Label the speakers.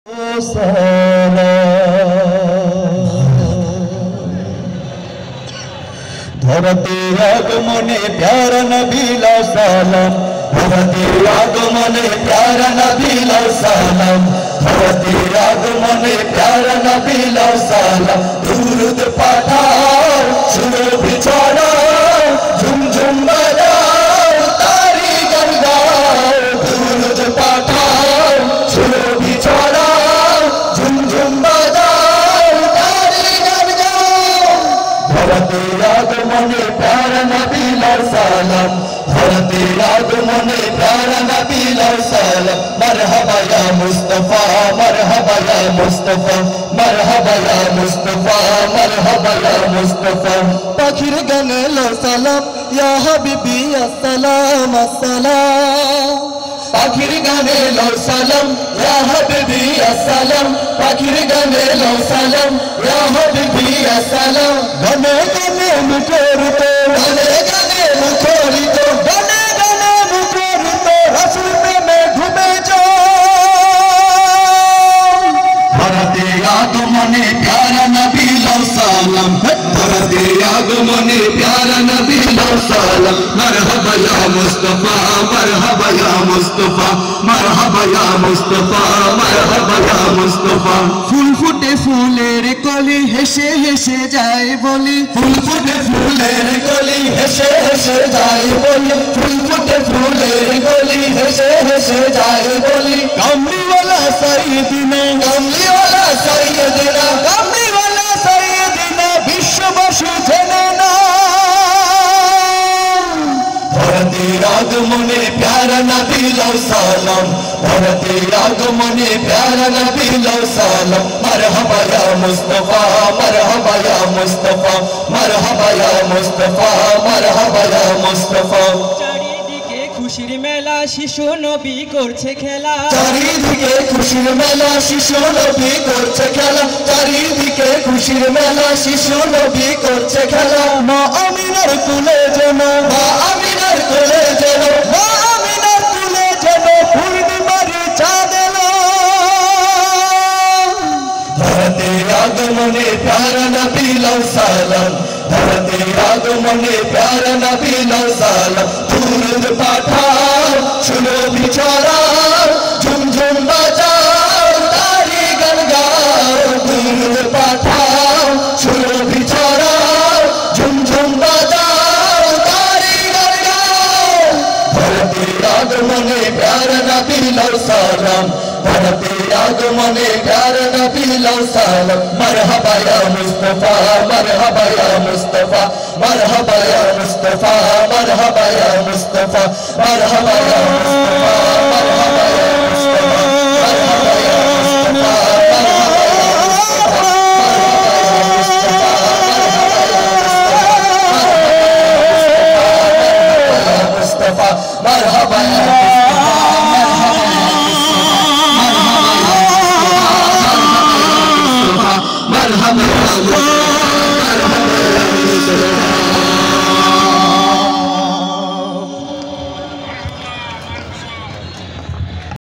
Speaker 1: धरती आगमने प्यारा नबी ला सलाम, धरती आगमने प्यारा नबी ला सलाम, धरती आगमने प्यारा नबी ला सलाम। दुरूद पाठाओ सुनो बिछाओ झुम झुम बजाओ तारी गान गाओ। दुरूद पाठाओ सुनो बिछाओ झुम झुम बजाओ तारी गान गाओ। धरती आगमने प्यारा नबी ला सलाम, धरती आगमने प्यारा नबी ला सलाम। मरहबा या मुस्तफा, मरहबा या मुस्तफा, मरहबा या मुस्तफा, मरहबा या मुस्तफा। पाखिर गाने लो सलाम या हबीबी अस्सलाम अस्सलाम। पाखिर गाने लो सलाम या हबीबी अस्सलाम, पाखिर गाने लो सलाम या हबीबी अस्सलाम। गाने गाने मुखरित, गाने गाने मुखरित, गाने गाने मुखरित, रसूल प्रेमे घूमे जाओ। धरती आगमने प्यारा नबी ला सलाम, धरती आगमने प्यारा नबी ला सलाम। मरहबा या मुस्तफा, मरहबा या मुस्तफा, मरहबा या मुस्तफा, मरहबा या मुस्तफा। फूल फुटे फूलेर कली हेসে হেসে যায় বলি, ফুল ফুটে ফুলের কলি হেসে হেসে যায় বলি, ফুল ফুটে ফুলের কলি হেসে হেসে যায় বলি। কামলিওয়ালা সাইয়্যিদিনা, কামলিওয়ালা সাইয়্যিদিনা, কামলিওয়ালা সাইয়্যিদিনা বিশ্ববাসী জেনে না। ধরতি আগমনে প্যারা নবী লা সলাম, ধরতি আগমনে প্যারা নবী লা সলাম। মরহবা ইয়া মুস্তফা, মরহবা ইয়া মুস্তফা, মরহবা ইয়া মুস্তফা, মরহবা ইয়া মুস্তফা।
Speaker 2: চারিদিকে খুশির মেলা শিশু নবী করছে খেলা,
Speaker 1: চারিদিকে খুশির মেলা শিশু নবী করছে খেলা, চারিদিকে খুশির মেলা শিশু নবী করছে খেলা। মা আমিনার কোলে যেন, মা আমিনার কোলে যেন, মা আমিনার কোলে যেন পূর্ণিমার চাঁদ এলো। ধরতি আগমনে প্যারা নবী লা সলাম, ধরতি আগমনে প্যারা নবী লা সলাম। দুরুদ পাঠাও শুনো বিছারাও ঝুম ঝুম বাজাও তারি গান গাও। দুরুদ পাঠাও শুনো বিছারাও ঝুম ঝুম বাজাও তারি গান গাও। ধরতি আগমনে প্যারা নবী লা সলাম, ধরতি আগমনে প্যারা নবী লা সলাম। মরহবা ইয়া মুস্তফা, মরহবা ইয়া মুস্তফা, মরহবা ইয়া মুস্তফা, মরহবা ইয়া মুস্তফা, মরহবা ইয়া মুস্তফা, মরহবা ইয়া মুস্তফা, মরহবা ইয়া মুস্তফা, মরহবা ইয়া মুস্তফা, মরহবা ইয়া মুস্তফা। مرحبا